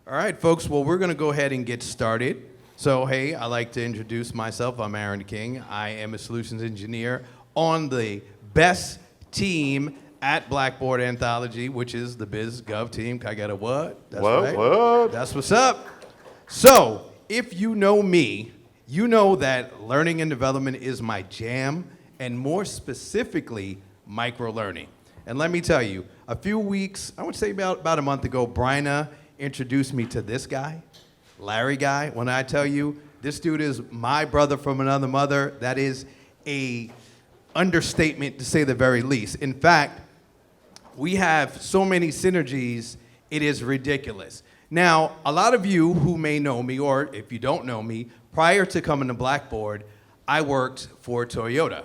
All right, folks, well, we're going to go ahead and get started. So, hey, I'd like to introduce myself. I'm Aaron King. I am a solutions engineer on the best team at Blackboard Anthology, which is the Biz Gov team. Can I get a what? That's right. What? That's what's up. So, if you know me, you know that learning and development is my jam, and more specifically, microlearning. And let me tell you, a few weeks, I would say about a month ago, Bryna introduced me to this guy, Larry guy. When I tell you, this dude is my brother from another mother, that is a understatement to say the very least. In fact, we have so many synergies, it is ridiculous. Now, a lot of you who may know me, or if you don't know me, prior to coming to Blackboard, I worked for Toyota.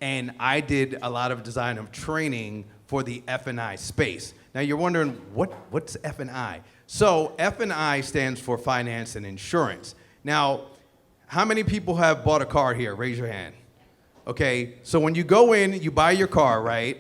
And I did a lot of design of training for the F&I space. Now you're wondering, what's F&I? So F&I stands for finance and insurance. Now, how many people have bought a car here? Raise your hand. Okay, so when you go in, you buy your car, right?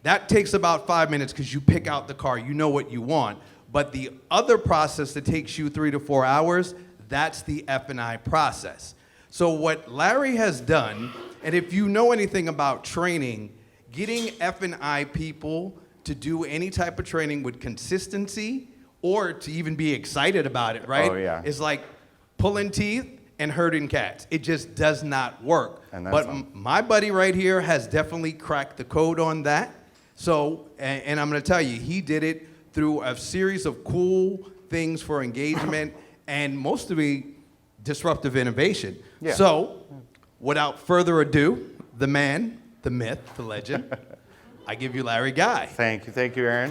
That takes about 5 minutes because you pick out the car, you know what you want. But the other process that takes you 3 to 4 hours, that's the F&I process. So what Larry has done, and if you know anything about training, getting F&I people to do any type of training with consistency or to even be excited about it, right? Oh, yeah. It's like pulling teeth and herding cats. It just does not work. But my buddy right here has definitely cracked the code on that. So, and I'm gonna tell you, he did it through a series of cool things for engagement and mostly disruptive innovation. Yeah. So, without further ado, the man, the myth, the legend, I give you Larry Guy. Thank you, Aaron.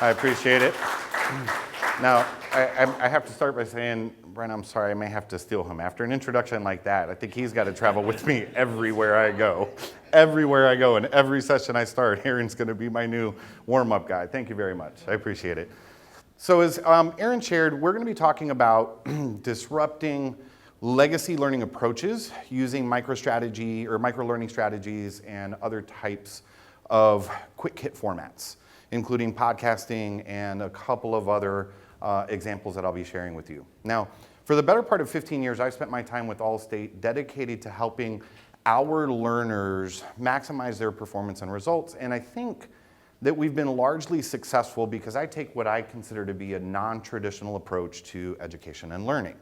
I appreciate it. Now, I have to start by saying, Brent, I'm sorry, I may have to steal him. After an introduction like that, I think he's got to travel with me everywhere I go. Everywhere I go, and every session I start, Aaron's going to be my new warm-up guy. Thank you very much. I appreciate it. So as Aaron shared, we're going to be talking about disrupting legacy learning approaches using microlearning strategies and other types of quick hit formats, including podcasting and a couple of other examples that I'll be sharing with you. Now, for the better part of 15 years, I've spent my time with Allstate dedicated to helping our learners maximize their performance and results. And I think that we've been largely successful because I take what I consider to be a non-traditional approach to education and learning.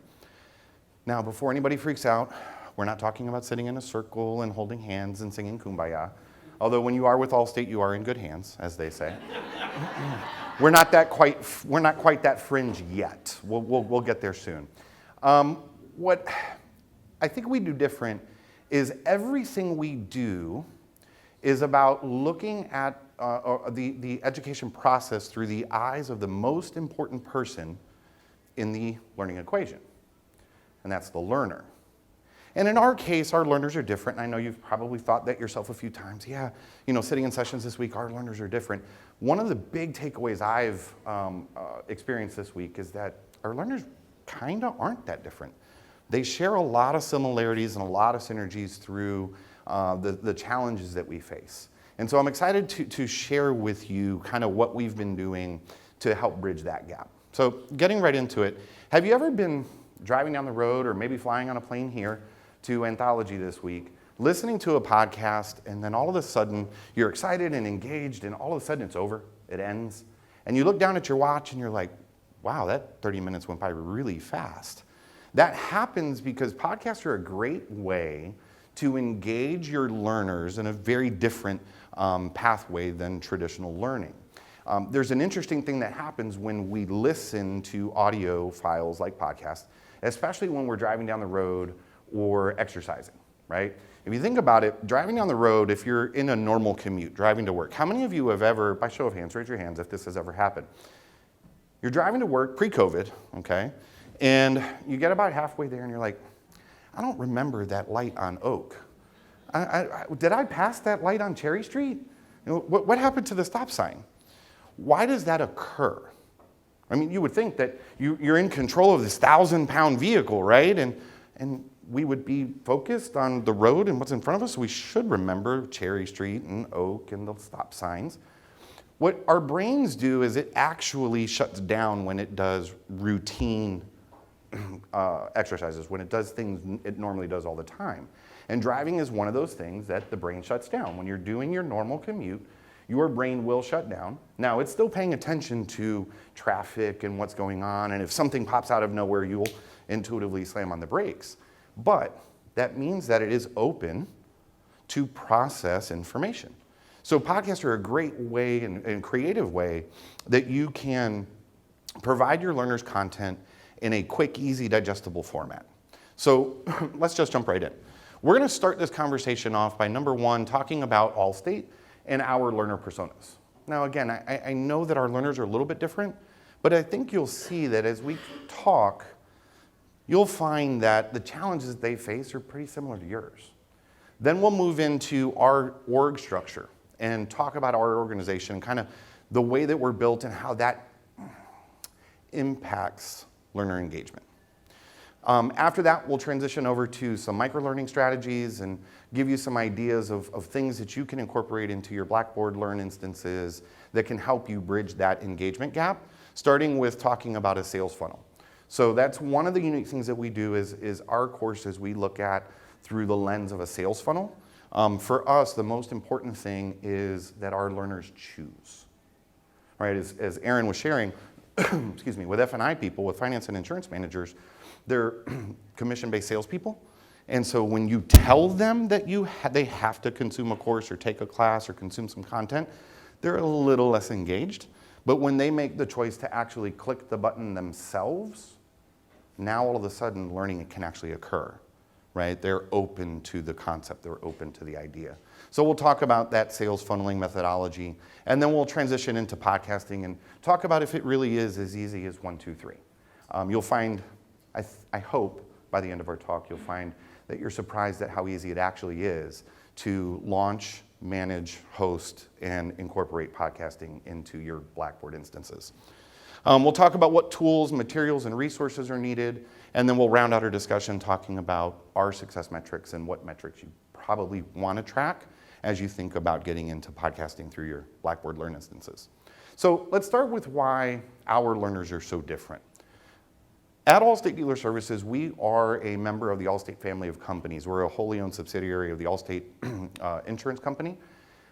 Now, before anybody freaks out, we're not talking about sitting in a circle and holding hands and singing Kumbaya. Although when you are with Allstate, you are in good hands, as they say. We're not quite that fringe yet. We'll get there soon. What I think we do different is everything we do is about looking at the education process through the eyes of the most important person in the learning equation, and that's the learner. And in our case, our learners are different. And I know you've probably thought that yourself a few times. Yeah, sitting in sessions this week, our learners are different. One of the big takeaways I've experienced this week is that our learners kind of aren't that different. They share a lot of similarities and a lot of synergies through the challenges that we face. And so I'm excited to share with you kind of what we've been doing to help bridge that gap. So getting right into it, have you ever been driving down the road or maybe flying on a plane here to Anthology this week, listening to a podcast, and then all of a sudden you're excited and engaged, and all of a sudden it's over, it ends, and you look down at your watch and you're like, wow, that 30 minutes went by really fast. That happens because podcasts are a great way to engage your learners in a very different pathway than traditional learning. There's an interesting thing that happens when we listen to audio files like podcasts, especially when we're driving down the road or exercising, right? If you think about it, driving down the road, if you're in a normal commute, driving to work, how many of you have ever, by show of hands, raise your hands if this has ever happened. You're driving to work pre-COVID, okay, and you get about halfway there and you're like, I don't remember that light on Oak. Did I pass that light on Cherry Street? What happened to the stop sign? Why does that occur? I mean, you would think that you're in control of this 1,000-pound vehicle, right? And we would be focused on the road and what's in front of us. We should remember Cherry Street and Oak and the stop signs. What our brains do is it actually shuts down when it does routine exercises, when it does things it normally does all the time. And driving is one of those things that the brain shuts down. When you're doing your normal commute, your brain will shut down. Now, it's still paying attention to traffic and what's going on, and if something pops out of nowhere, you'll intuitively slam on the brakes. But that means that it is open to process information. So podcasts are a great way and creative way that you can provide your learners content in a quick, easy, digestible format. So let's just jump right in. We're going to start this conversation off by, number one, talking about Allstate and our learner personas. Now, again, I know that our learners are a little bit different, but I think you'll see that as we talk, you'll find that the challenges they face are pretty similar to yours. Then we'll move into our org structure and talk about our organization, kind of the way that we're built and how that impacts learner engagement. After that, we'll transition over to some microlearning strategies and give you some ideas of things that you can incorporate into your Blackboard Learn instances that can help you bridge that engagement gap, starting with talking about a sales funnel. So that's one of the unique things that we do is our courses we look at through the lens of a sales funnel. For us, the most important thing is that our learners choose. Right? As Aaron was sharing, excuse me, with F&I people, with finance and insurance managers, they're commission-based salespeople. And so when you tell them that they have to consume a course or take a class or consume some content, they're a little less engaged. But when they make the choice to actually click the button themselves, now all of a sudden learning can actually occur. Right? They're open to the concept, they're open to the idea. So we'll talk about that sales funneling methodology, and then we'll transition into podcasting and talk about if it really is as easy as 1, 2, 3. You'll find, I hope, by the end of our talk, you'll find that you're surprised at how easy it actually is to launch, manage, host, and incorporate podcasting into your Blackboard instances. We'll talk about what tools, materials, and resources are needed, and then we'll round out our discussion talking about our success metrics and what metrics you probably want to track as you think about getting into podcasting through your Blackboard Learn instances. So let's start with why our learners are so different. At Allstate Dealer Services, we are a member of the Allstate family of companies. We're a wholly owned subsidiary of the Allstate insurance company.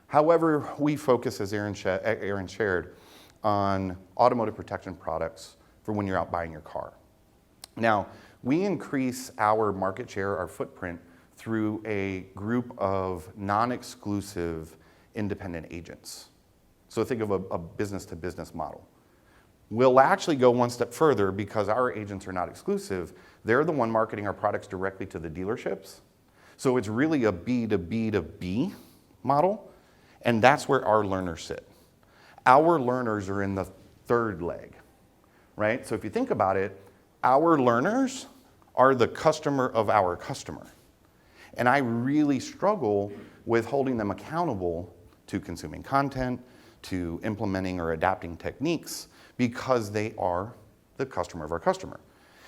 However, we focus, as Aaron shared, on automotive protection products for when you're out buying your car. Now, we increase our market share, our footprint, through a group of non-exclusive independent agents. So think of a business-to-business model. We'll actually go one step further because our agents are not exclusive. They're the one marketing our products directly to the dealerships. So it's really a B2B2B model, and that's where our learners sit. Our learners are in the third leg, right? So if you think about it, our learners are the customer of our customer. And I really struggle with holding them accountable to consuming content, to implementing or adapting techniques, because they are the customer of our customer.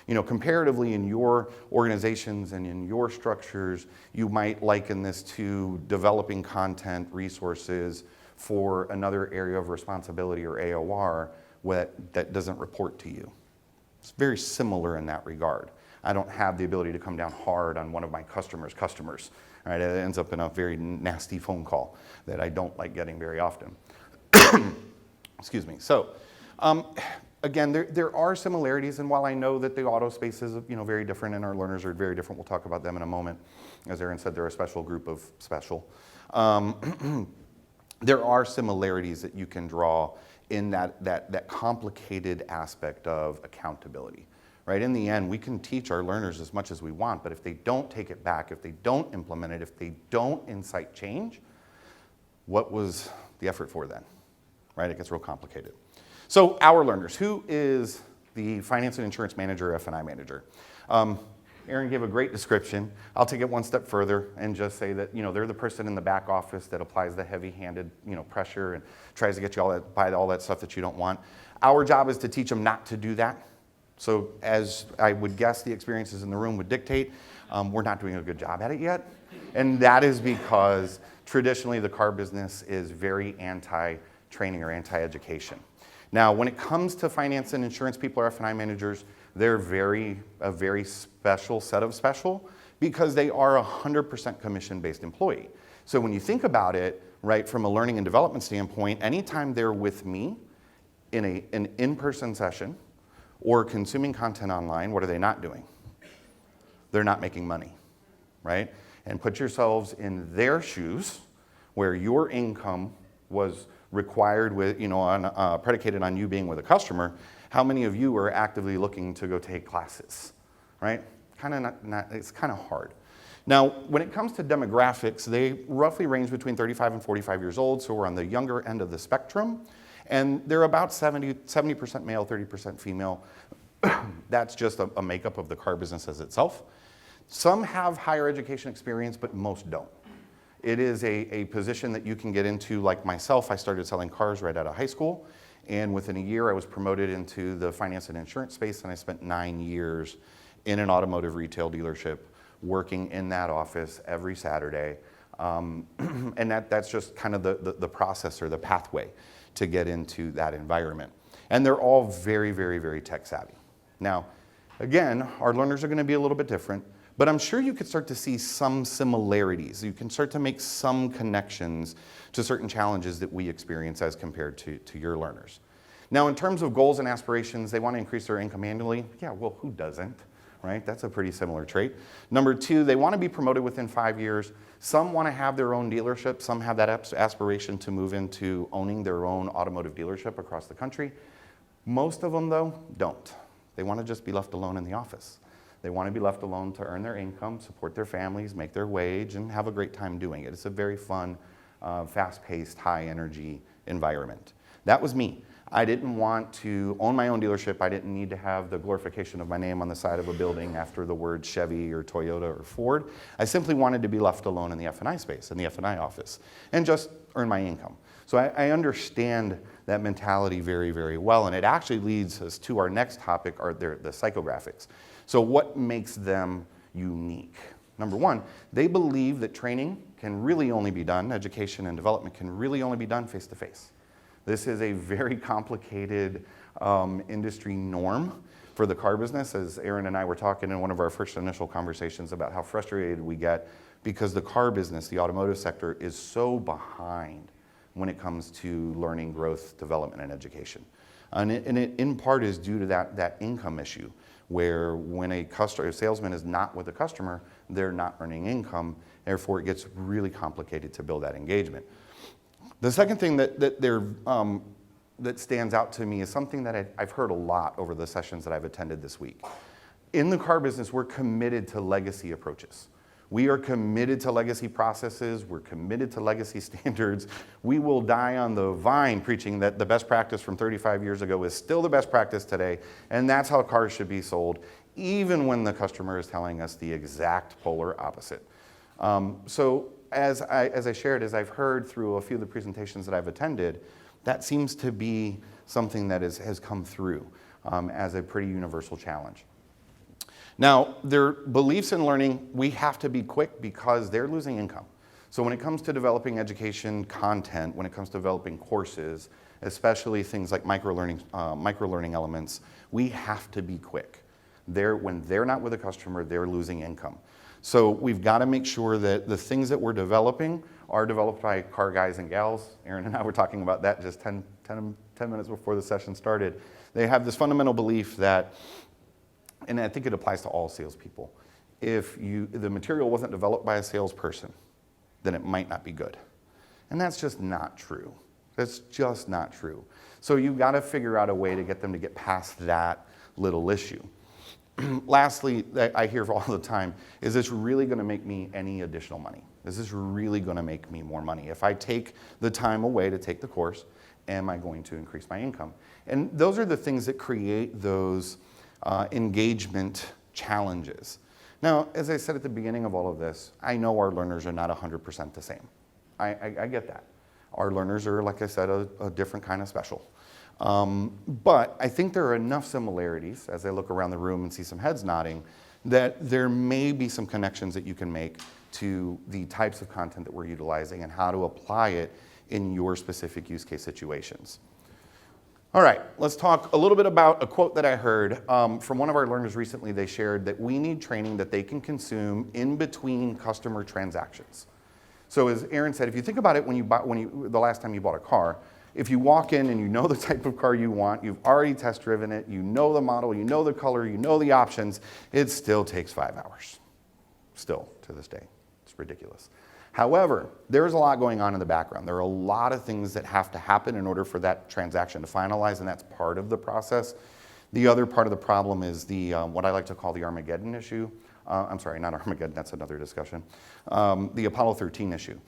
You know, comparatively in your organizations and in your structures, you might liken this to developing content resources for another area of responsibility or AOR that doesn't report to you. It's very similar in that regard. I don't have the ability to come down hard on one of my customers, right? It ends up in a very nasty phone call that I don't like getting very often. Excuse me. So, again, there are similarities, and while I know that the auto space is very different and our learners are very different, we'll talk about them in a moment. As Aaron said, they're a special group of special. There are similarities that you can draw in that complicated aspect of accountability. Right? In the end, we can teach our learners as much as we want, but if they don't take it back, if they don't implement it, if they don't incite change, what was the effort for then? Right? It gets real complicated. So our learners, who is the finance and insurance manager, F&I manager? Aaron gave a great description. I'll take it one step further and just say that they're the person in the back office that applies the heavy-handed pressure and tries to get you buy all that stuff that you don't want. Our job is to teach them not to do that. So as I would guess the experiences in the room would dictate, we're not doing a good job at it yet. And that is because traditionally the car business is very anti-training anti-training or anti-education. Now, when it comes to finance and insurance people or F&I managers, they're a very special set of special because they are a 100% commission-based employee. So when you think about it, right, from a learning and development standpoint, anytime they're with me in an in-person session or consuming content online, what are they not doing? They're not making money, right? And put yourselves in their shoes where your income was required with, predicated on you being with a customer. How many of you are actively looking to go take classes, right? It's kind of hard. Now, when it comes to demographics, they roughly range between 35 and 45 years old, so we're on the younger end of the spectrum. And they're about 70% male, 30% female. That's just a makeup of the car business as itself. Some have higher education experience, but most don't. It is a position that you can get into, like myself. I started selling cars right out of high school, and within a year I was promoted into the finance and insurance space, and I spent 9 years in an automotive retail dealership working in that office every Saturday. And that's just kind of the process or the pathway to get into that environment. And they're all very, very, very tech savvy. Now, again, our learners are going to be a little bit different, but I'm sure you could start to see some similarities. You can start to make some connections to certain challenges that we experience as compared to your learners. Now, in terms of goals and aspirations, they want to increase their income annually. Yeah, well, who doesn't? Right? That's a pretty similar trait. Number 2, they want to be promoted within 5 years. Some want to have their own dealership. Some have that aspiration to move into owning their own automotive dealership across the country. Most of them, though, don't. They want to just be left alone in the office. They want to be left alone to earn their income, support their families, make their wage, and have a great time doing it. It's a very fun, fast-paced, high-energy environment. That was me. I didn't want to own my own dealership. I didn't need to have the glorification of my name on the side of a building after the word Chevy or Toyota or Ford. I simply wanted to be left alone in the F&I space, in the F&I office, and just earn my income. So I understand that mentality very, very well, and it actually leads us to our next topic, the psychographics. So what makes them unique? Number 1, they believe that training can really only be done, education and development can really only be done face-to-face. This is a very complicated industry norm for the car business, as Aaron and I were talking in one of our first initial conversations about how frustrated we get because the car business, the automotive sector, is so behind when it comes to learning, growth, development, and education. And it in part is due to that income issue, where when a salesman is not with a customer, they're not earning income. Therefore, it gets really complicated to build that engagement. The second thing that stands out to me is something that I've heard a lot over the sessions that I've attended this week. In the car business, we're committed to legacy approaches. We are committed to legacy processes. We're committed to legacy standards. We will die on the vine preaching that the best practice from 35 years ago is still the best practice today, and that's how cars should be sold, even when the customer is telling us the exact polar opposite. So as I shared, as I've heard through a few of the presentations that I've attended, that seems to be something that has come through as a pretty universal challenge. Now, their beliefs in learning, we have to be quick because they're losing income. So when it comes to developing education content, when it comes to developing courses, especially things like microlearning elements, we have to be quick. When they're not with a customer, they're losing income. So we've got to make sure that the things that we're developing are developed by car guys and gals. Aaron and I were talking about that just 10 minutes before the session started. They have this fundamental belief that, and I think it applies to all salespeople, if the material wasn't developed by a salesperson, then it might not be good. And that's just not true. That's just not true. So you've got to figure out a way to get them to get past that little issue. Lastly, I hear all the time, is this really going to make me any additional money? Is this really going to make me more money? If I take the time away to take the course, am I going to increase my income? And those are the things that create those engagement challenges. Now, as I said at the beginning of all of this, I know our learners are not 100% the same. I get that. Our learners are, like I said, a different kind of special. But I think there are enough similarities, as I look around the room and see some heads nodding, that there may be some connections that you can make to the types of content that we're utilizing and how to apply it in your specific use case situations. All right, let's talk a little bit about a quote that I heard from one of our learners recently. They shared that we need training that they can consume in between customer transactions. So as Aaron said, if you think about it, the last time you bought a car, if you walk in and you know the type of car you want, you've already test driven it, you know the model, you know the color, you know the options, it still takes 5 hours. Still, to this day. It's ridiculous. However, there's a lot going on in the background. There are a lot of things that have to happen in order for that transaction to finalize, and that's part of the process. The other part of the problem is the what I like to call the Armageddon issue. I'm sorry, not Armageddon, that's another discussion. The Apollo 13 issue.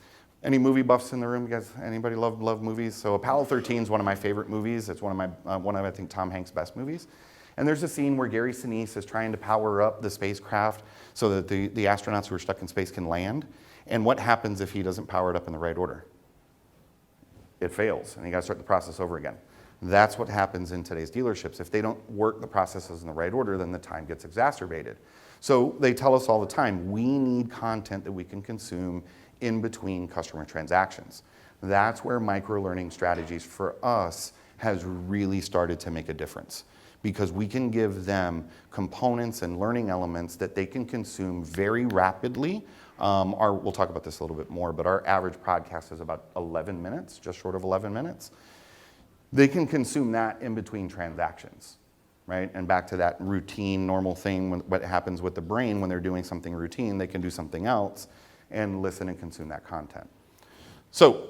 Any movie buffs in the room? You guys, anybody love movies? So Apollo 13 is one of my favorite movies. It's one of I think Tom Hanks' best movies. And there's a scene where Gary Sinise is trying to power up the spacecraft so that the astronauts who are stuck in space can land. And what happens if he doesn't power it up in the right order? It fails, and you got to start the process over again. That's what happens in today's dealerships. If they don't work the processes in the right order, then the time gets exacerbated. So they tell us all the time, we need content that we can consume in between customer transactions. That's where microlearning strategies for us has really started to make a difference, because we can give them components and learning elements that they can consume very rapidly. We'll talk about this a little bit more, but our average podcast is about 11 minutes, just short of 11 minutes. They can consume that in between transactions, right? And back to that routine, normal thing, what happens with the brain when they're doing something routine, they can do something else and listen and consume that content. So,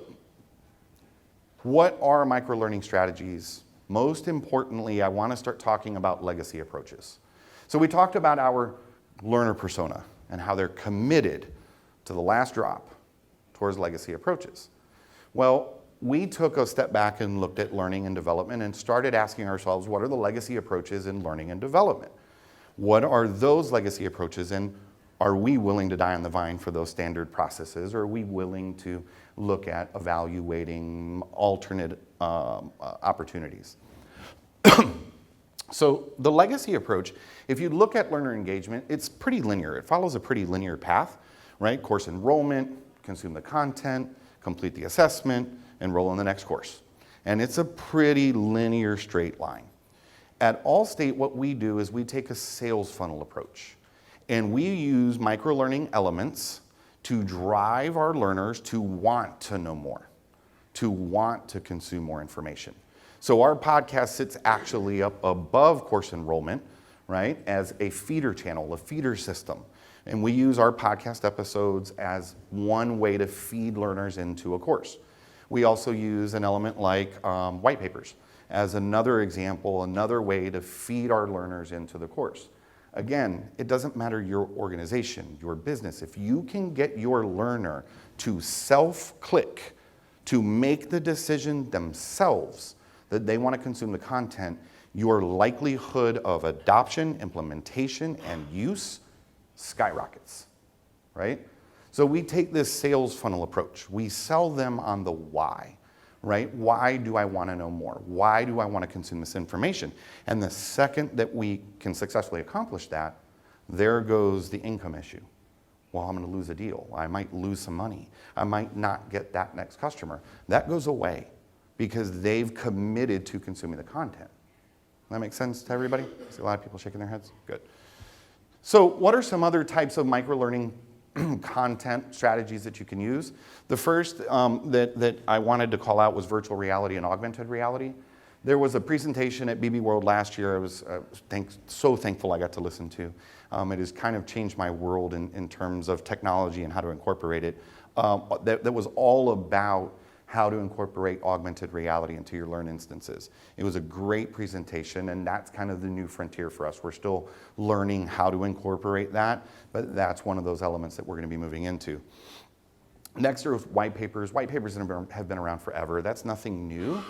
what are microlearning strategies? Most importantly, I want to start talking about legacy approaches. So we talked about our learner persona and how they're committed to the last drop towards legacy approaches. Well, we took a step back and looked at learning and development and started asking ourselves, what are the legacy approaches in learning and development? What are those legacy approaches, and are we willing to die on the vine for those standard processes, or are we willing to look at evaluating alternate opportunities? So the legacy approach, if you look at learner engagement, it's pretty linear. It follows a pretty linear path, right? Course enrollment, consume the content, complete the assessment, enroll in the next course. And it's a pretty linear straight line. At Allstate, what we do is we take a sales funnel approach. And we use microlearning elements to drive our learners to want to know more, to want to consume more information. So our podcast sits actually up above course enrollment, right, as a feeder channel, a feeder system. And we use our podcast episodes as one way to feed learners into a course. We also use an element like white papers as another example, another way to feed our learners into the course. Again, it doesn't matter your organization, your business. If you can get your learner to self-click, to make the decision themselves that they want to consume the content, your likelihood of adoption, implementation, and use skyrockets, right? So we take this sales funnel approach. We sell them on the why, right? Why do I want to know more? Why do I want to consume this information? And the second that we can successfully accomplish that, there goes the income issue. Well, I'm going to lose a deal. I might lose some money. I might not get that next customer. That goes away because they've committed to consuming the content. That makes sense to everybody? I see a lot of people shaking their heads. Good. So what are some other types of microlearning content strategies that you can use? The first that I wanted to call out was virtual reality and augmented reality. There was a presentation at BB World last year I was so thankful I got to listen to. It has kind of changed my world in terms of technology and how to incorporate it. That was all about how to incorporate augmented reality into your Learn instances. It was a great presentation, and that's kind of the new frontier for us. We're still learning how to incorporate that, but that's one of those elements that we're going to be moving into. Next are white papers. White papers have been around forever. That's nothing new.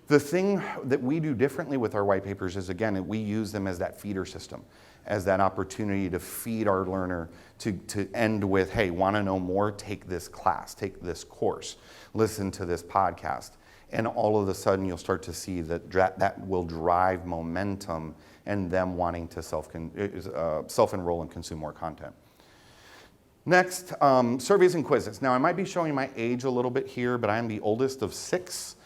The thing that we do differently with our white papers is, again, we use them as that feeder system, as that opportunity to feed our learner to end with, hey, want to know more? Take this class, take this course, listen to this podcast. And all of a sudden, you'll start to see that will drive momentum and them wanting to self-enroll and consume more content. Next, surveys and quizzes. Now, I might be showing my age a little bit here, but I am the oldest of 6,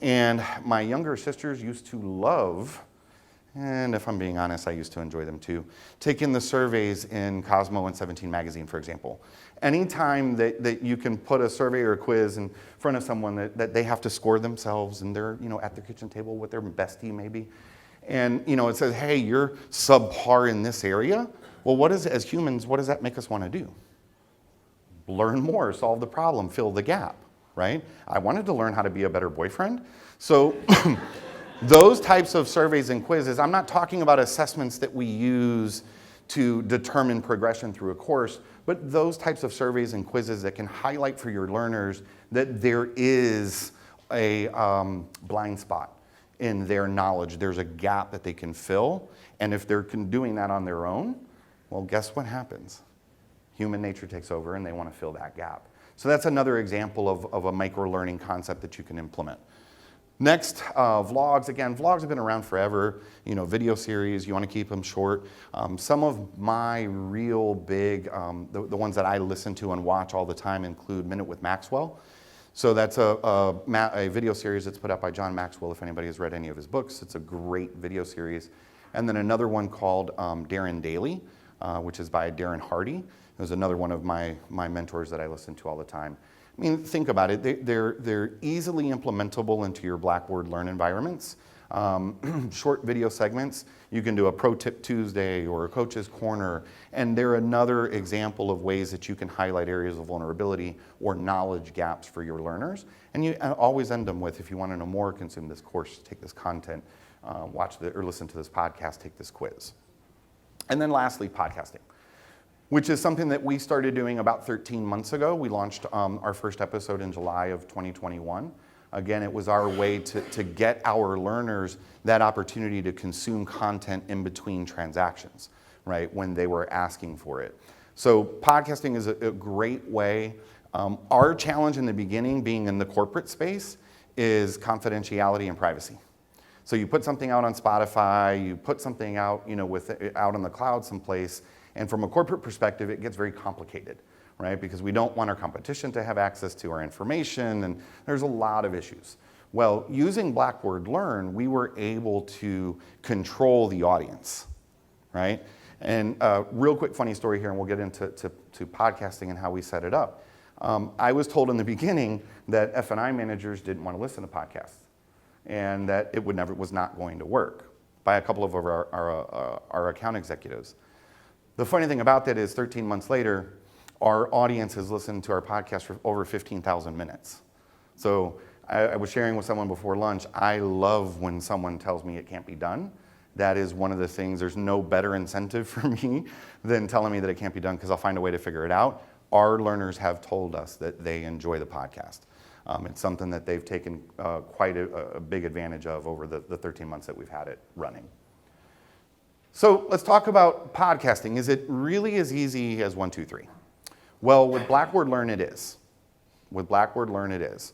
and my younger sisters used to love, and if I'm being honest, I used to enjoy them too, taking the surveys in Cosmo and 17 magazine, for example. Anytime that you can put a survey or a quiz in front of someone that they have to score themselves, and they're at their kitchen table with their bestie maybe, and it says, hey, you're subpar in this area. Well, as humans, what does that make us want to do? Learn more, solve the problem, fill the gap, right? I wanted to learn how to be a better boyfriend. So those types of surveys and quizzes, I'm not talking about assessments that we use to determine progression through a course, but those types of surveys and quizzes that can highlight for your learners that there is a blind spot in their knowledge. There's a gap that they can fill, and if they're doing that on their own, well, guess what happens? Human nature takes over and they want to fill that gap. So that's another example of a micro-learning concept that you can implement. Next, vlogs. Again, vlogs have been around forever. Video series, you want to keep them short. Some of my real big, the ones that I listen to and watch all the time include Minute with Maxwell. So that's a video series that's put out by John Maxwell, if anybody has read any of his books. It's a great video series. And then another one called Darren Daily, which is by Darren Hardy. There's another one of my mentors that I listen to all the time. I mean, think about it. They're easily implementable into your Blackboard Learn environments. Short video segments. You can do a Pro Tip Tuesday or a Coach's Corner, and they're another example of ways that you can highlight areas of vulnerability or knowledge gaps for your learners. And you always end them with, if you want to know more, consume this course, take this content, or listen to this podcast, take this quiz. And then lastly, podcasting, which is something that we started doing about 13 months ago. We launched our first episode in July of 2021. Again, it was our way to get our learners that opportunity to consume content in between transactions, right, when they were asking for it. So podcasting is a great way. Our challenge in the beginning, being in the corporate space, is confidentiality and privacy. So you put something out on Spotify, you put something out, out on the cloud someplace, and from a corporate perspective, it gets very complicated, right? Because we don't want our competition to have access to our information, and there's a lot of issues. Well, using Blackboard Learn, we were able to control the audience, right? And real quick funny story here, and we'll get into podcasting and how we set it up. I was told in the beginning that F&I managers didn't want to listen to podcasts, and that it was not going to work by a couple of our account executives. The funny thing about that is 13 months later, our audience has listened to our podcast for over 15,000 minutes. So I was sharing with someone before lunch, I love when someone tells me it can't be done. That is one of the things, there's no better incentive for me than telling me that it can't be done, because I'll find a way to figure it out. Our learners have told us that they enjoy the podcast. It's something that they've taken quite a big advantage of over the 13 months that we've had it running. So let's talk about podcasting. Is it really as easy as 1, 2, 3? Well, with Blackboard Learn, it is. With Blackboard Learn, it is.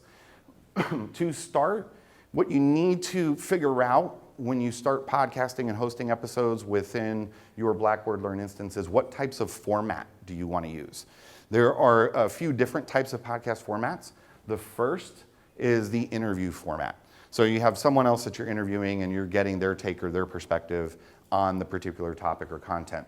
To start, what you need to figure out when you start podcasting and hosting episodes within your Blackboard Learn instance is what types of format do you want to use. There are a few different types of podcast formats. The first is the interview format. So you have someone else that you're interviewing and you're getting their take or their perspective on the particular topic or content.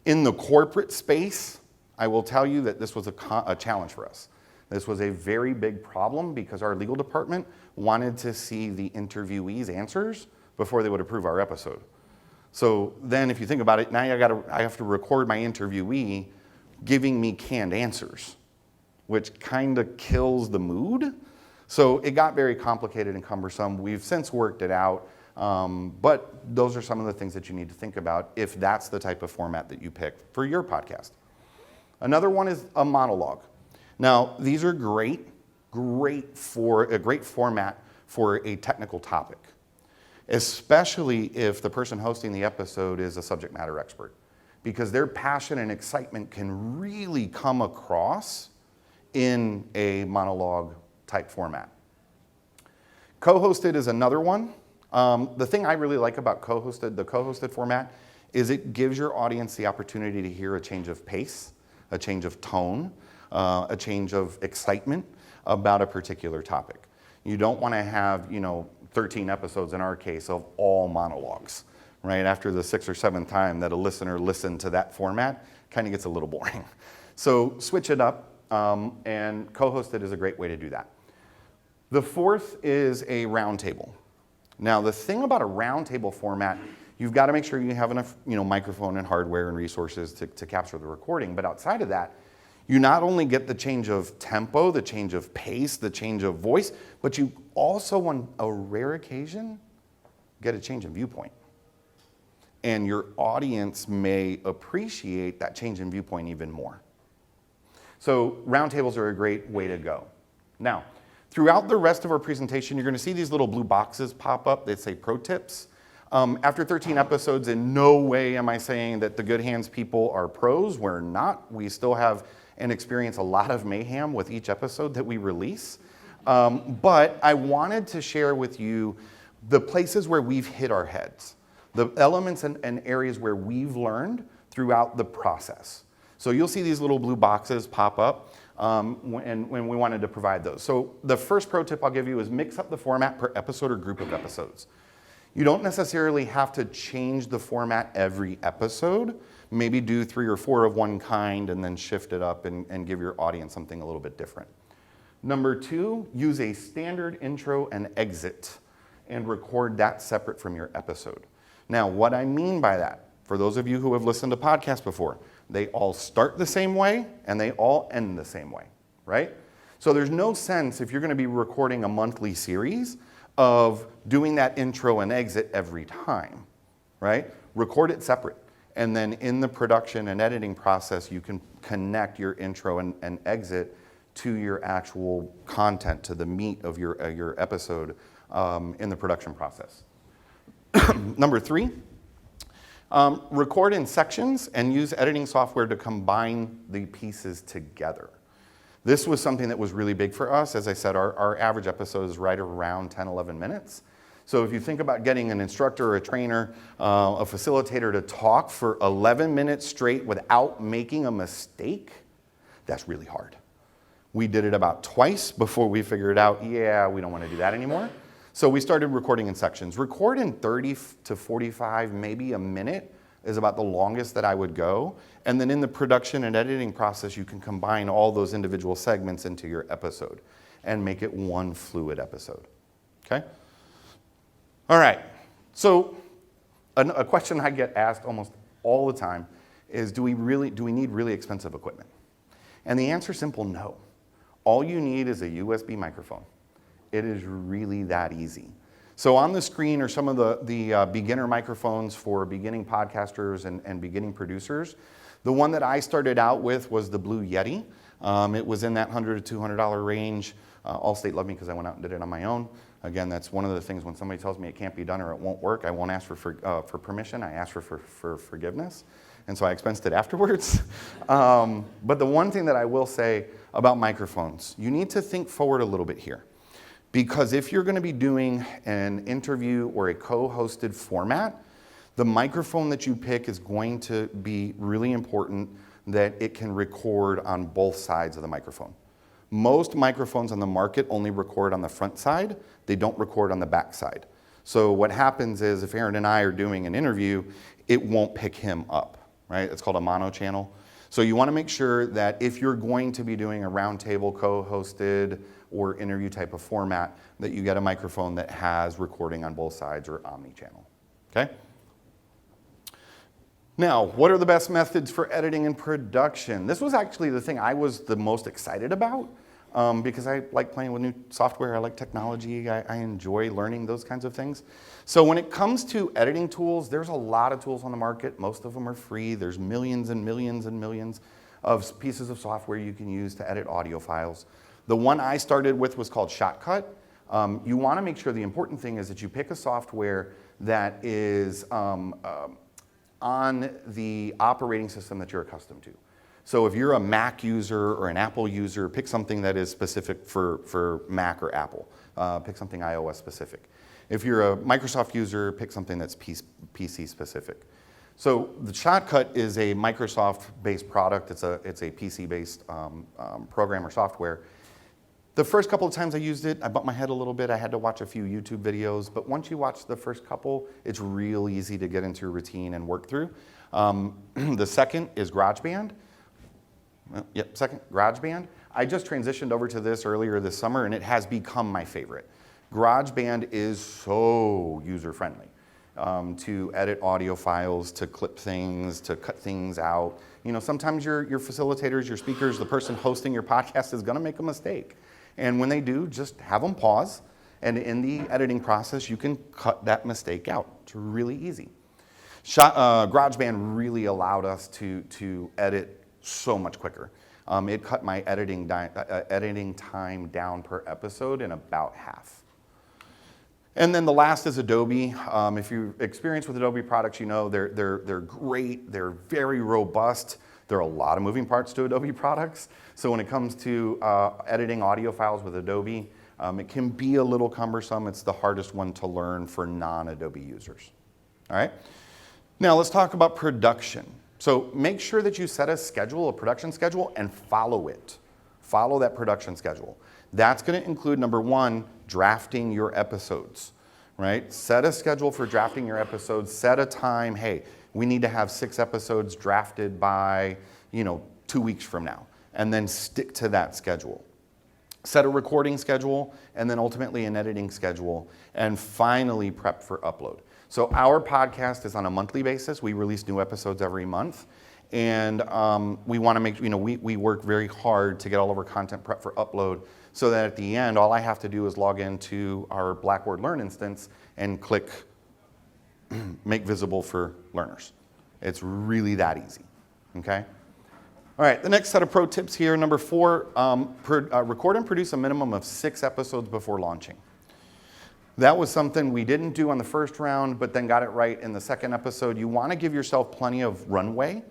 In the corporate space, I will tell you that this was a challenge for us. This was a very big problem because our legal department wanted to see the interviewees' answers before they would approve our episode. So then if you think about it, now I have to record my interviewee giving me canned answers, which kind of kills the mood. So it got very complicated and cumbersome. We've since worked it out, but those are some of the things that you need to think about if that's the type of format that you pick for your podcast. Another one is a monologue. Now, these are great format for a technical topic, especially if the person hosting the episode is a subject matter expert, because their passion and excitement can really come across in a monologue type format. Co-hosted is another one. The thing I really like about the co-hosted format is it gives your audience the opportunity to hear a change of pace. a change of tone, a change of excitement about a particular topic. You don't want to have, 13 episodes in our case of all monologues, right? After the 6th or 7th time that a listener listened to that format, kind of gets a little boring. So switch it up, and co-hosted is a great way to do that. The fourth is a roundtable. Now, the thing about a roundtable format, you've got to make sure you have enough, microphone and hardware and resources to capture the recording. But outside of that, you not only get the change of tempo, the change of pace, the change of voice, but you also, on a rare occasion, get a change in viewpoint. And your audience may appreciate that change in viewpoint even more. So roundtables are a great way to go. Now, throughout the rest of our presentation, you're going to see these little blue boxes pop up that say pro tips. After 13 episodes, in no way am I saying that the Good Hands people are pros. We're not. We still have and experience a lot of mayhem with each episode that we release. But I wanted to share with you the places where we've hit our heads, the elements and areas where we've learned throughout the process. So you'll see these little blue boxes pop up when we wanted to provide those. So the first pro tip I'll give you is mix up the format per episode or group of episodes. You don't necessarily have to change the format every episode. Maybe do 3 or 4 of one kind and then shift it up and give your audience something a little bit different. Number 2, use a standard intro and exit and record that separate from your episode. Now, what I mean by that, for those of you who have listened to podcasts before, they all start the same way and they all end the same way, right? So there's no sense, if you're going to be recording a monthly series, of doing that intro and exit every time, right? Record it separate. And then in the production and editing process, you can connect your intro and exit to your actual content, to the meat of your episode in the production process. Number 3, record in sections and use editing software to combine the pieces together. This was something that was really big for us. As I said, our average episode is right around 10, 11 minutes. So if you think about getting an instructor, a trainer, a facilitator to talk for 11 minutes straight without making a mistake, that's really hard. We did it about twice before we figured out, yeah, we don't want to do that anymore. So we started recording in sections. Record in 30 to 45, maybe a minute is about the longest that I would go. And then in the production and editing process, you can combine all those individual segments into your episode and make it one fluid episode, okay? All right, so a question I get asked almost all the time is, do we need really expensive equipment? And the answer is simple, no. All you need is a USB microphone. It is really that easy. So on the screen are some of the beginner microphones for beginning podcasters and beginning producers. The one that I started out with was the Blue Yeti. It was in that $100 to $200 range. Allstate loved me because I went out and did it on my own. Again, that's one of the things when somebody tells me it can't be done or it won't work, I won't ask for permission, I ask for forgiveness. And so I expensed it afterwards. But the one thing that I will say about microphones, you need to think forward a little bit here. Because if you're going to be doing an interview or a co-hosted format, the microphone that you pick is going to be really important that it can record on both sides of the microphone. Most microphones on the market only record on the front side. They don't record on the back side. So what happens is if Aaron and I are doing an interview, it won't pick him up, right? It's called a mono channel. So you want to make sure that if you're going to be doing a roundtable co-hosted or interview type of format, that you get a microphone that has recording on both sides or omni-channel, okay? Now, what are the best methods for editing and production? This was actually the thing I was the most excited about because I like playing with new software, I like technology, I enjoy learning those kinds of things. So when it comes to editing tools, there's a lot of tools on the market. Most of them are free. There's millions and millions and millions of pieces of software you can use to edit audio files. The one I started with was called Shotcut. You want to make sure the important thing is that you pick a software that is on the operating system that you're accustomed to. So if you're a Mac user or an Apple user, pick something that is specific for Mac or Apple. Pick something iOS specific. If you're a Microsoft user, pick something that's PC specific. So the Shotcut is a Microsoft-based product. It's a PC-based program or software. The first couple of times I used it, I bumped my head a little bit. I had to watch a few YouTube videos. But once you watch the first couple, it's real easy to get into a routine and work through. The second is GarageBand. GarageBand. I just transitioned over to this earlier this summer, and it has become my favorite. GarageBand is so user-friendly. To edit audio files, to clip things, to cut things out. You know, sometimes your facilitators, your speakers, the person hosting your podcast is gonna make a mistake. And when they do, just have them pause. And in the editing process, you can cut that mistake out. It's really easy. GarageBand really allowed us to edit so much quicker. It cut my editing time down per episode in about half. And then the last is Adobe. If you're experienced with Adobe products, you know they're great, they're very robust. There are a lot of moving parts to Adobe products. So when it comes to editing audio files with Adobe, it can be a little cumbersome. It's the hardest one to learn for non-Adobe users. All right? Now let's talk about production. So make sure that you set a schedule, a production schedule, and follow it. Follow that production schedule. That's going to include, number one, drafting your episodes, right? Set a schedule for drafting your episodes. Set a time. Hey, we need to have 6 episodes drafted by, 2 weeks from now, and then stick to that schedule. Set a recording schedule, and then ultimately an editing schedule, and finally prep for upload. So our podcast is on a monthly basis. We release new episodes every month. And we want to make, we work very hard to get all of our content prep for upload so that at the end, all I have to do is log into our Blackboard Learn instance and click make visible for learners. It's really that easy, okay? All right, the next set of pro tips here. Number 4, record and produce a minimum of 6 episodes before launching. That was something we didn't do on the first round, but then got it right in the second episode. You want to give yourself plenty of runway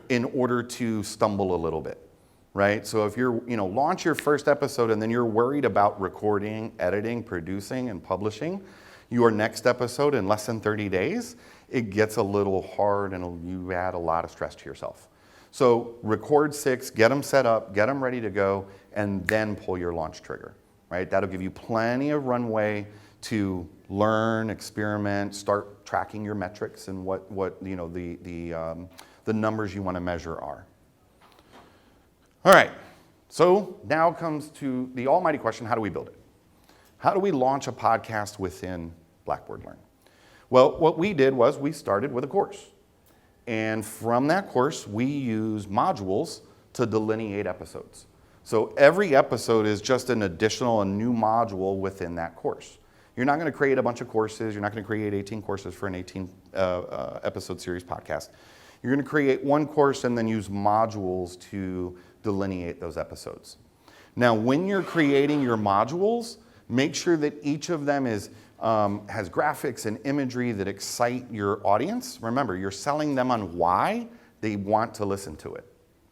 in order to stumble a little bit, right? So if you're, launch your first episode and then you're worried about recording, editing, producing, and publishing your next episode in less than 30 days, it gets a little hard and you add a lot of stress to yourself. So record 6, get them set up, get them ready to go, and then pull your launch trigger, right? That'll give you plenty of runway to learn, experiment, start tracking your metrics and what the numbers you want to measure are. All right, so now comes to the almighty question, how do we build it? How do we launch a podcast within Blackboard Learn? Well, what we did was we started with a course. And from that course, we use modules to delineate episodes. So every episode is just a new module within that course. You're not going to create a bunch of courses. You're not going to create 18 courses for an 18 episode series podcast. You're going to create one course and then use modules to delineate those episodes. Now, when you're creating your modules, make sure that each of them has graphics and imagery that excite your audience. Remember, you're selling them on why they want to listen to it,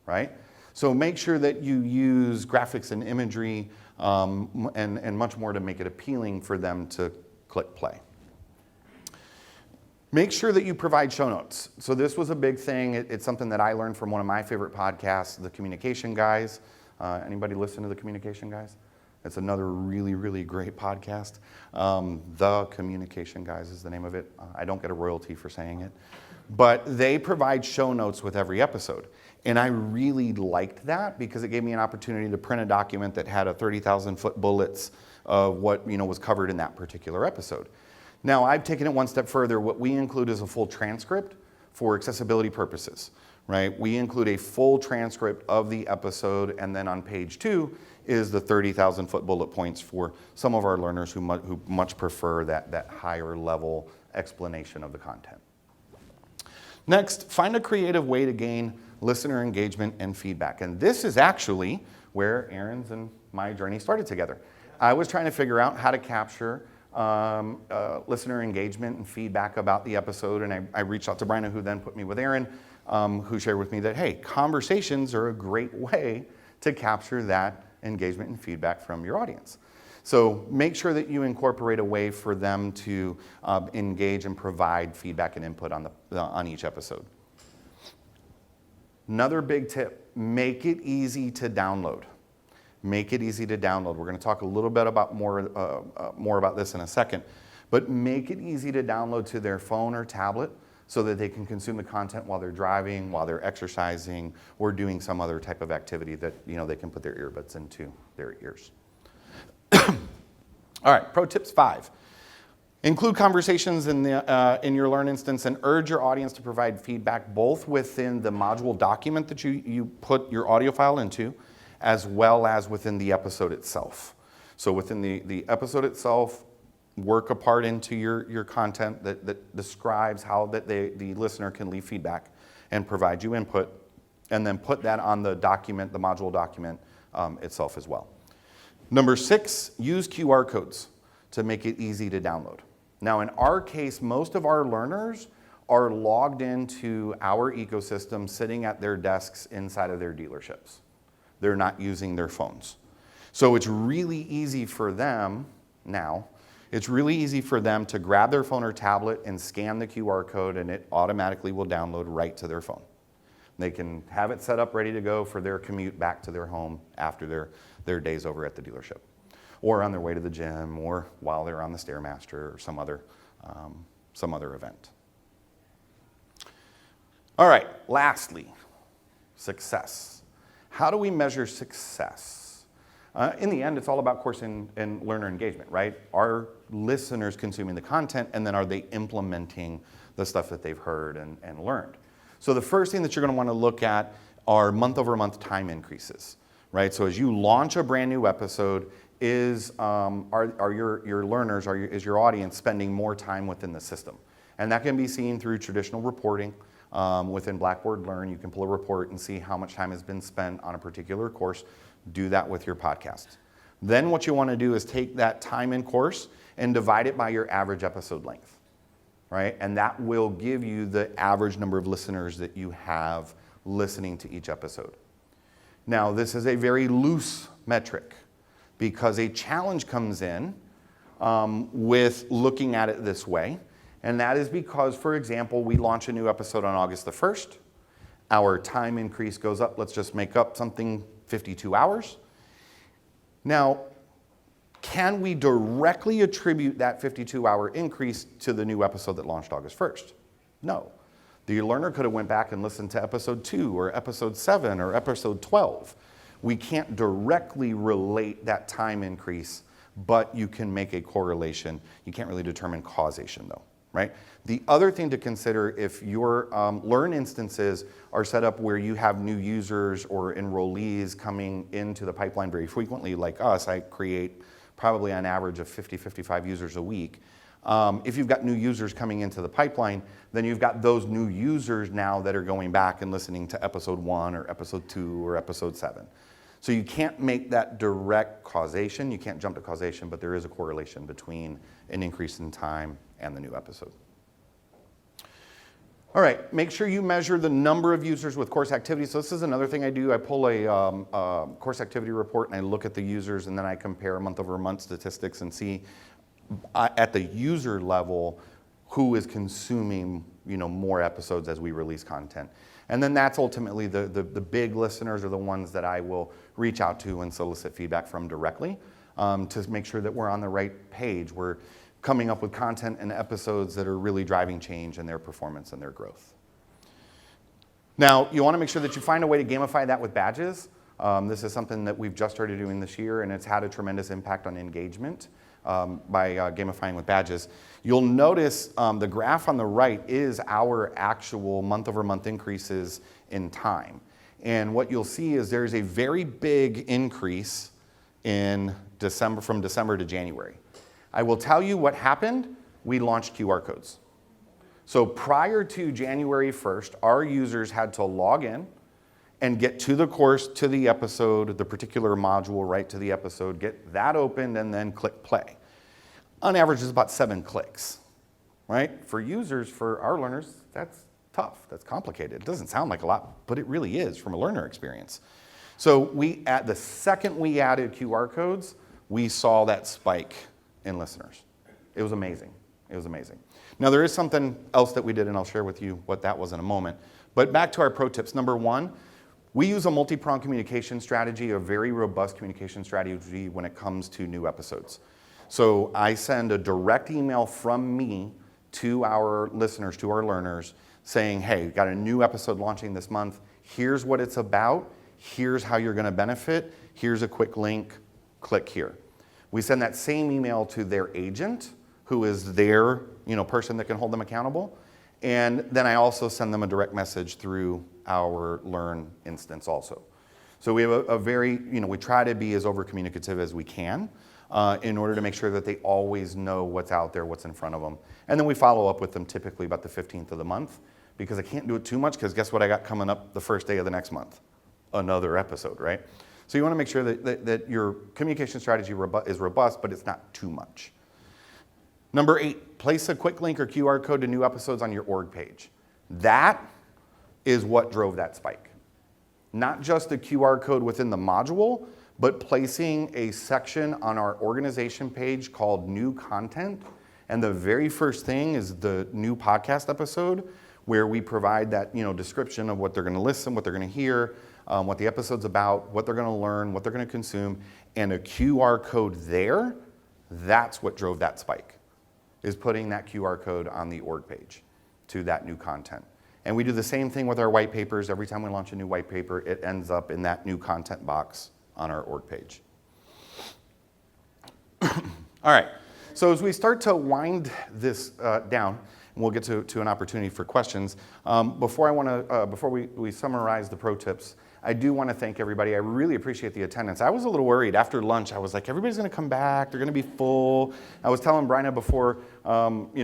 right? So make sure that you use graphics and imagery and much more to make it appealing for them to click play. Make sure that you provide show notes. So this was a big thing. It's something that I learned from one of my favorite podcasts, The Communication Guys. Anybody listen to The Communication Guys? It's another really, really great podcast. The Communication Guys is the name of it. I don't get a royalty for saying it. But they provide show notes with every episode. And I really liked that because it gave me an opportunity to print a document that had a 30,000-foot bullets of what was covered in that particular episode. Now, I've taken it one step further. What we include is a full transcript for accessibility purposes, right? We include a full transcript of the episode, and then on page 2 is the 30,000-foot bullet points for some of our learners who much prefer that higher level explanation of the content. Next, find a creative way to gain listener engagement and feedback. And this is actually where Aaron's and my journey started together. I was trying to figure out how to capture listener engagement and feedback about the episode, and I reached out to Bryna, who then put me with Aaron, who shared with me that, hey, conversations are a great way to capture that engagement and feedback from your audience. So make sure that you incorporate a way for them to engage and provide feedback and input on each episode. Another big tip, make it easy to download. Make it easy to download. We're going to talk a little bit about more about this in a second, but make it easy to download to their phone or tablet so that they can consume the content while they're driving, while they're exercising, or doing some other type of activity that they can put their earbuds into their ears. All right, pro tips 5. Include conversations in your Learn instance and urge your audience to provide feedback both within the module document that you put your audio file into, as well as within the episode itself. So within the episode itself, work a part into your content that describes how the listener can leave feedback and provide you input, and then put that on the document, the module document itself as well. Number 6, use QR codes to make it easy to download. Now in our case, most of our learners are logged into our ecosystem sitting at their desks inside of their dealerships. They're not using their phones. So it's really easy for them now, it's really easy for them to grab their phone or tablet and scan the QR code, and it automatically will download right to their phone. They can have it set up ready to go for their commute back to their home after their days over at the dealership, or on their way to the gym, or while they're on the Stairmaster or some other event. All right, lastly, success. How do we measure success? In the end, it's all about course and learner engagement, right? Are listeners consuming the content, and then are they implementing the stuff that they've heard and learned? So the first thing that you're going to want to look at are month-over-month time increases, right? So as you launch a brand new episode, is your learners, is your audience spending more time within the system? And that can be seen through traditional reporting. Within Blackboard Learn, you can pull a report and see how much time has been spent on a particular course. Do that with your podcast. Then what you want to do is take that time in course and divide it by your average episode length, right? And that will give you the average number of listeners that you have listening to each episode. Now, this is a very loose metric because a challenge comes in with looking at it this way. And that is because, for example, we launch a new episode on August the 1st. Our time increase goes up, let's just make up something, 52 hours. Now, can we directly attribute that 52-hour increase to the new episode that launched August 1st? No. The learner could have went back and listened to episode 2 or episode 7 or episode 12. We can't directly relate that time increase, but you can make a correlation. You can't really determine causation, though. Right? The other thing to consider, if your Learn instances are set up where you have new users or enrollees coming into the pipeline very frequently, like us, I create probably on average of 50, 55 users a week. If you've got new users coming into the pipeline, then you've got those new users now that are going back and listening to episode 1 or episode 2 or episode 7. So you can't make that direct causation. You can't jump to causation, but there is a correlation between an increase in time and the new episode. All right, make sure you measure the number of users with course activity. So this is another thing I do. I pull a course activity report and I look at the users, and then I compare month-over-month statistics and see at the user level who is consuming more episodes as we release content. And then that's ultimately the big listeners are the ones that I will reach out to and solicit feedback from directly to make sure that we're on the right page. We're coming up with content and episodes that are really driving change in their performance and their growth. Now, you want to make sure that you find a way to gamify that with badges. This is something that we've just started doing this year, and it's had a tremendous impact on engagement by gamifying with badges. You'll notice the graph on the right is our actual month-over-month increases in time. And what you'll see is there's a very big increase in December, from December to January. I will tell you what happened. We launched QR codes. So prior to January 1st, our users had to log in and get to the course, to the episode, the particular module, right to the episode, get that opened, and then click play. On average, it's about 7 clicks, right? For users, for our learners, that's tough, that's complicated. It doesn't sound like a lot, but it really is from a learner experience. So the second we added QR codes, we saw that spike in listeners. It was amazing. It was amazing. Now, there is something else that we did, and I'll share with you what that was in a moment. But back to our pro tips. Number one, we use a multi-pronged communication strategy, a very robust communication strategy when it comes to new episodes. So I send a direct email from me to our listeners, to our learners, saying, hey, got a new episode launching this month. Here's what it's about. Here's how you're going to benefit. Here's a quick link. Click here. We send that same email to their agent, who is their person that can hold them accountable. And then I also send them a direct message through our Learn instance also. So we have a very, we try to be as over-communicative as we can in order to make sure that they always know what's out there, what's in front of them. And then we follow up with them typically about the 15th of the month, because I can't do it too much, because guess what I got coming up the first day of the next month? Another episode, right? So you want to make sure that your communication strategy is robust, but it's not too much. Number 8, place a quick link or QR code to new episodes on your org page. That is what drove that spike. Not just the QR code within the module, but placing a section on our organization page called New Content. And the very first thing is the new podcast episode, where we provide that description of what they're going to listen, what they're going to hear, what the episode's about, what they're going to learn, what they're going to consume, and a QR code there. That's what drove that spike, is putting that QR code on the org page to that new content. And we do the same thing with our white papers. Every time we launch a new white paper, it ends up in that new content box on our org page. All right, so as we start to wind this down, and we'll get to an opportunity for questions, before we summarize the pro tips, I do want to thank everybody. I really appreciate the attendance. I was a little worried after lunch. I was like, everybody's going to come back. They're going to be full. I was telling Bryna before,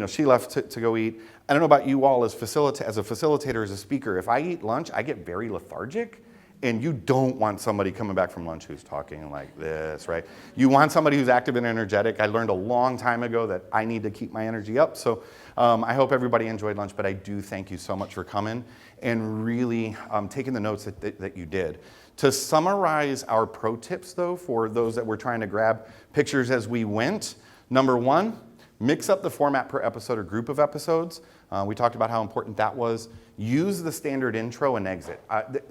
she left to go eat. I don't know about you all as a facilitator, as a speaker. If I eat lunch, I get very lethargic. And you don't want somebody coming back from lunch who's talking like this, right? You want somebody who's active and energetic. I learned a long time ago that I need to keep my energy up. So I hope everybody enjoyed lunch, but I do thank you so much for coming and really taking the notes that you did. To summarize our pro tips, though, for those that were trying to grab pictures as we went, number 1, mix up the format per episode or group of episodes. We talked about how important that was. Use the standard intro and exit.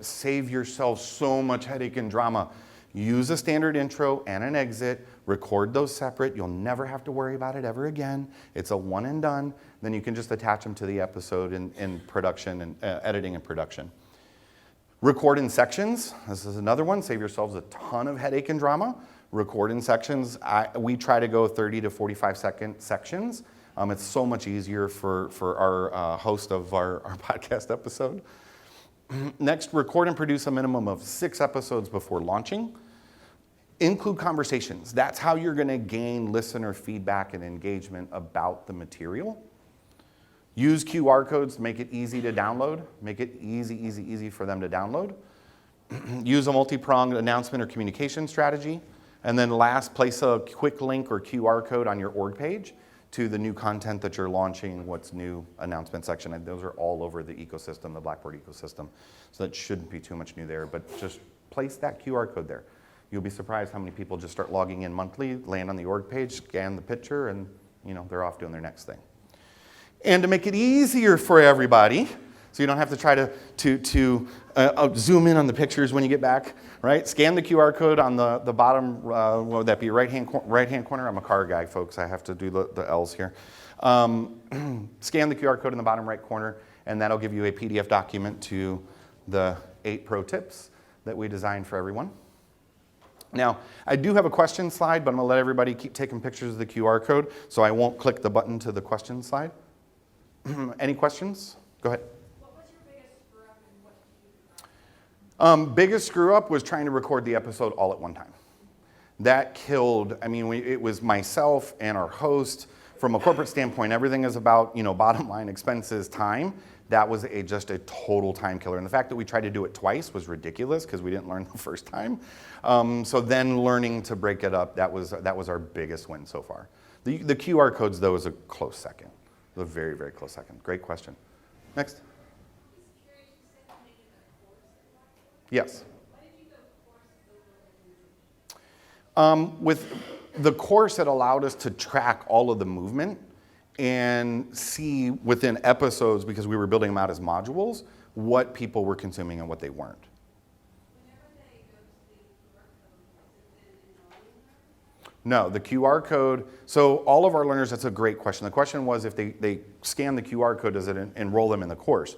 Save yourself so much headache and drama. Use a standard intro and an exit. Record those separate. You'll never have to worry about it ever again. It's a one and done. Then you can just attach them to the episode in production and editing and production. Record in sections. This is another one. Save yourselves a ton of headache and drama. Record in sections. We try to go 30 to 45-second sections. It's so much easier for our host of our podcast episode. Next, record and produce a minimum of 6 episodes before launching. Include conversations. That's how you're going to gain listener feedback and engagement about the material. Use QR codes to make it easy to download. Make it easy for them to download. Use a multi-pronged announcement or communication strategy. And then last, place a quick link or QR code on your org page to the new content that you're launching, what's new announcement section. And those are all over the ecosystem, the Blackboard ecosystem. So that shouldn't be too much new there, but just place that QR code there. You'll be surprised how many people just start logging in monthly, land on the org page, scan the picture, and they're off doing their next thing. And to make it easier for everybody, so you don't have to try to zoom in on the pictures when you get back, right? Scan the QR code on the bottom, what would that be, right-hand corner? I'm a car guy, folks. I have to do the L's here. Scan the QR code in the bottom right corner, and that'll give you a PDF document to the 8 pro tips that we designed for everyone. Now, I do have a question slide, but I'm going to let everybody keep taking pictures of the QR code, so I won't click the button to the question slide. Any questions? Go ahead. What was your biggest screw up and what did you do? Biggest screw up was trying to record the episode all at one time. That killed, it was myself and our host. From a corporate standpoint, everything is about, bottom line expenses, time. That was just a total time killer. And the fact that we tried to do it twice was ridiculous because we didn't learn the first time. So then learning to break it up, that was our biggest win so far. The QR codes, though, is a close second. A very, very close second. Great question. Next. Yes. the course had allowed us to track all of the movement and see within episodes, because we were building them out as modules, what people were consuming and what they weren't. Whenever they go to the QR code, is it then enrolling them? No, the QR code, so all of our learners, that's a great question. The question was if they scan the QR code, does it enroll them in the course?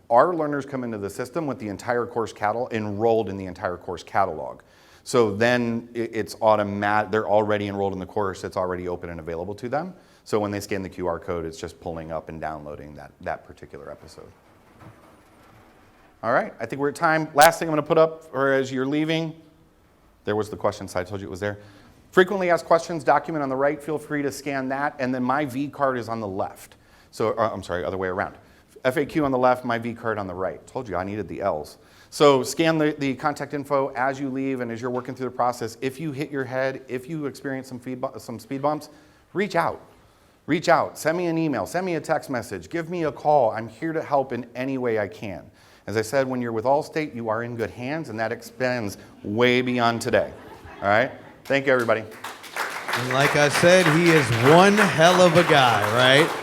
Our learners come into the system with the entire course catalog, enrolled in the entire course catalog. So then it's automatic, they're already enrolled in the course, it's already open and available to them. So when they scan the QR code, it's just pulling up and downloading that particular episode. All right, I think we're at time. Last thing I'm gonna put up, or as you're leaving, there was the question slide, I told you it was there. Frequently asked questions document on the right, feel free to scan that, and then my V card is on the left. So, I'm sorry, other way around. FAQ on the left, my V card on the right. Told you I needed the L's. So scan the contact info as you leave and as you're working through the process. If you hit your head, if you experience some speed bumps, reach out. Reach out, send me an email, send me a text message, give me a call. I'm here to help in any way I can. As I said, when you're with Allstate, you are in good hands, and that extends way beyond today. All right? Thank you, everybody. And like I said, he is one hell of a guy, right?